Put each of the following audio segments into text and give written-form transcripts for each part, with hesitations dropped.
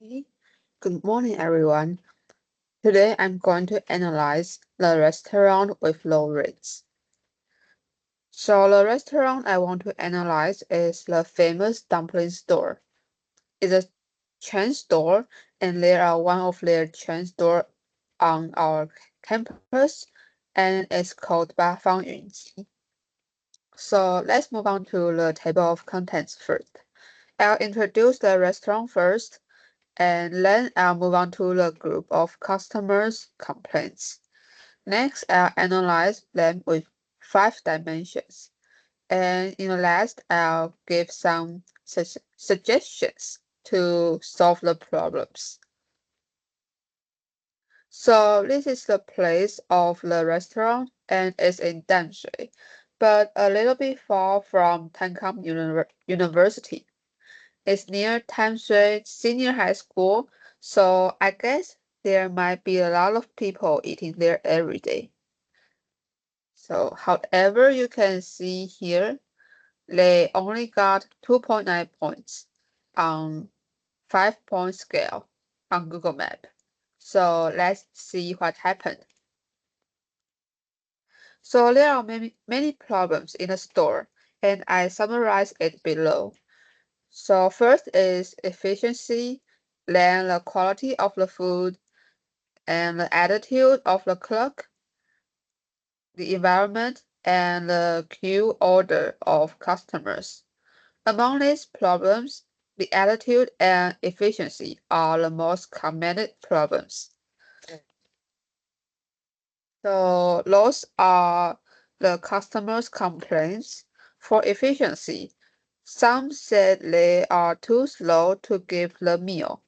Hey, good morning, everyone. Today I'm going to analyze the restaurant with low rates. So the restaurant I want to analyze is the famous dumpling store. It's a chain store, and they are one of their chain store on our campus, and it's called 八方云集. So let's move on to the table of contents first. I'll introduce the restaurant first, and then I'll move on to the group of customers' complaints. Next, I'll analyze them with 5 dimensions. And in the last, I'll give some suggestions to solve the problems. So this is the place of the restaurant, and it's in Danshui, but a little bit far from Tankang University. It's near Tanshui Senior High School, so I guess there might be a lot of people eating there every day. So, however, you can see here, they only got 2.9 points on 5-point scale on Google Map. So let's see what happened. So there are many problems in the store, and I summarize it below. So first is efficiency, then the quality of the food, and the attitude of the clerk, the environment, and the queue order of customers. Among these problems, the attitude and efficiency are the most common problems. So those are the customers' complaints. For efficiency, some said they are too slow to give the meal.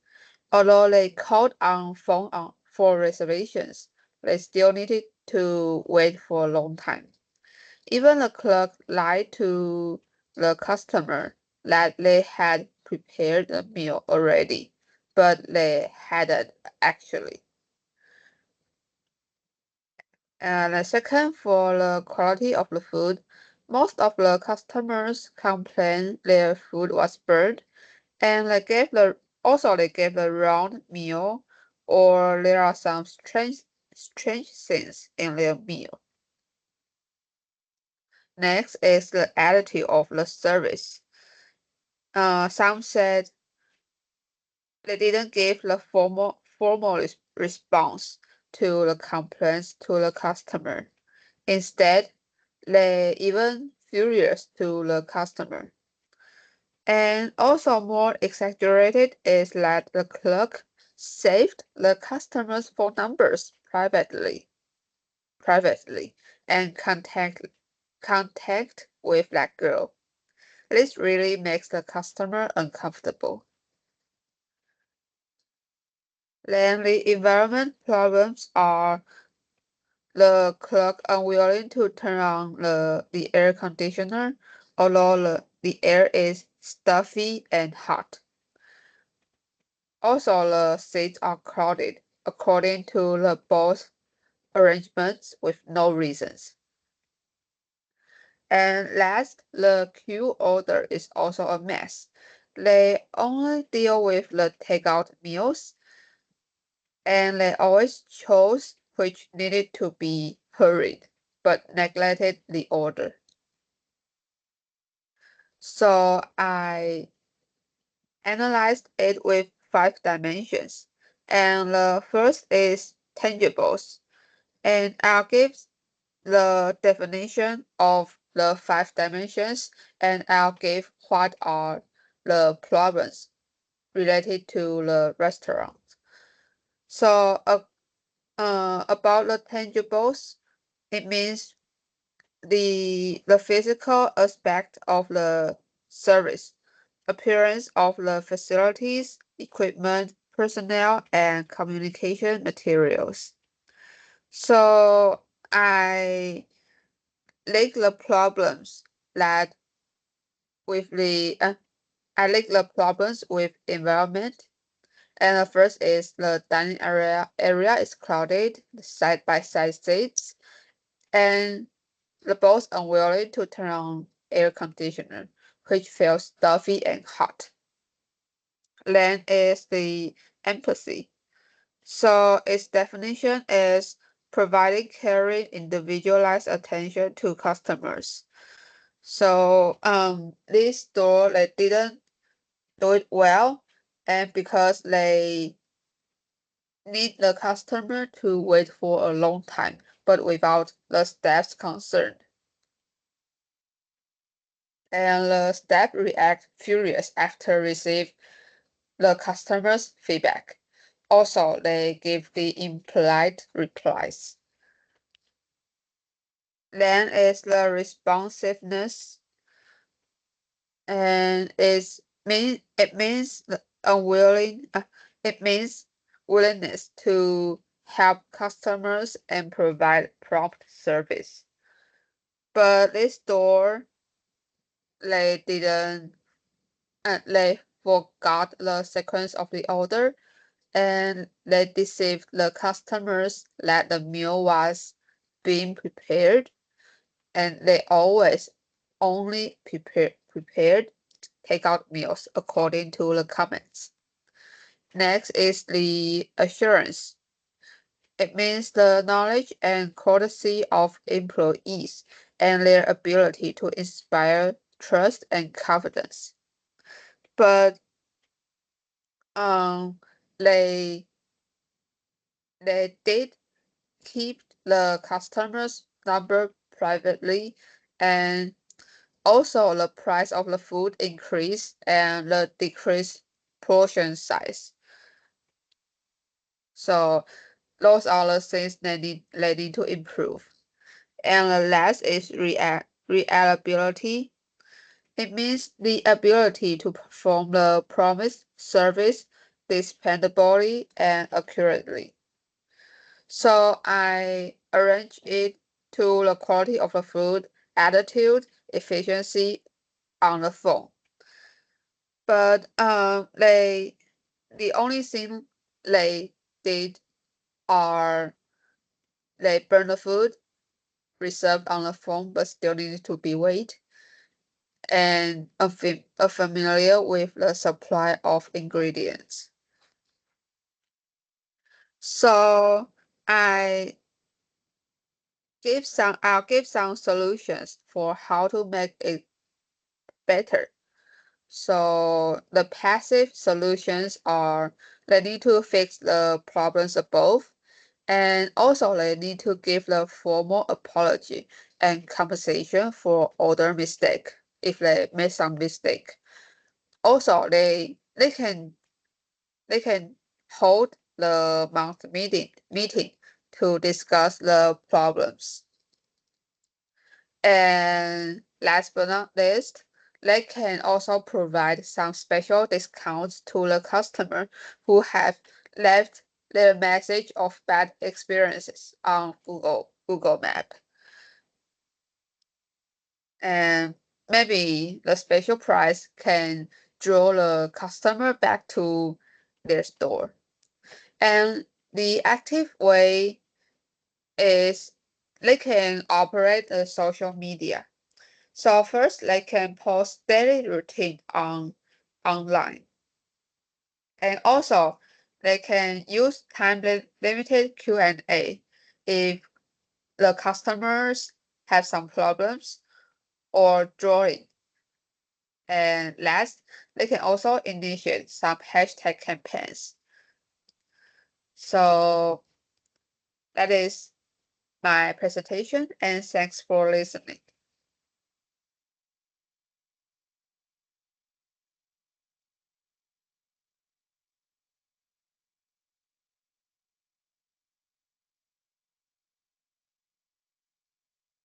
Although they called on phone for reservations, they still needed to wait for a long time. Even the clerk lied to the customer that they had prepared the meal already, but they hadn't actually. And the second, for the quality of the food, most of the customers complained their food was burnt, and they gave the wrong meal, or there are some strange things in their meal. Next is the attitude of the service. Some said they didn't give the formal response to the complaints to the customer. Instead, they even furious to the customer. And also more exaggerated is that the clerk saved the customer's phone numbers privately and contact with that girl. This really makes the customer uncomfortable. Then the environment problems are the clerk unwilling to turn on the air conditioner, although the air is stuffy and hot. Also, the seats are crowded according to the boss arrangements with no reasons. And last, the queue order is also a mess. They only deal with the takeout meals, and they always chose which needed to be hurried, but neglected the order. So I analyzed it with 5 dimensions, and the first is tangibles, and I'll give the definition of the 5 dimensions, and I'll give what are the problems related to the restaurant. So about the tangibles, it means the physical aspect of the service, appearance of the facilities, equipment, personnel, and communication materials. So I like the problems that with the I like the problems with environment. And the first is the dining area is crowded, side by side seats, and the boss unwilling to turn on air conditioner, which feels stuffy and hot. Then is the empathy. So its definition is providing caring, individualized attention to customers. So this store they didn't do it well, and because they need the customer to wait for a long time, but without the staff's concern. And the staff react furious after receive the customer's feedback. Also, they give the impolite replies. Then is the responsiveness, and it means the it means willingness to help customers and provide prompt service. But this store they didn't they forgot the sequence of the order, and they deceived the customers that the meal was being prepared, and they always only prepared takeout meals according to the comments. Next is the assurance. It means the knowledge and courtesy of employees and their ability to inspire trust and confidence. But um, they they did keep the customers' number privately, and also the price of the food increased and the decreased portion size. So those are the things they need to improve. And the last is reliability. It means the ability to perform the promised service dependably and accurately. So I arrange it to the quality of the food, attitude, efficiency on the phone. But the only thing they did are they burn the food reserved on the phone, but still needed to be weighed, and unfamiliar with the supply of ingredients. So I I'll give some solutions for how to make it better. So the passive solutions are they need to fix the problems above, and also they need to give the formal apology and compensation for other mistake if they make some mistake. Also, they can hold the month meeting to discuss the problems. And last but not least, they can also provide some special discounts to the customer who have left their message of bad experiences on Google Map. And maybe the special price can draw the customer back to their store. And the active way is they can operate the social media. So first, they can post daily routine online, and also they can use time-limited Q&A if the customers have some problems or drawing. And last, they can also initiate some hashtag campaigns. So that is my presentation, and thanks for listening.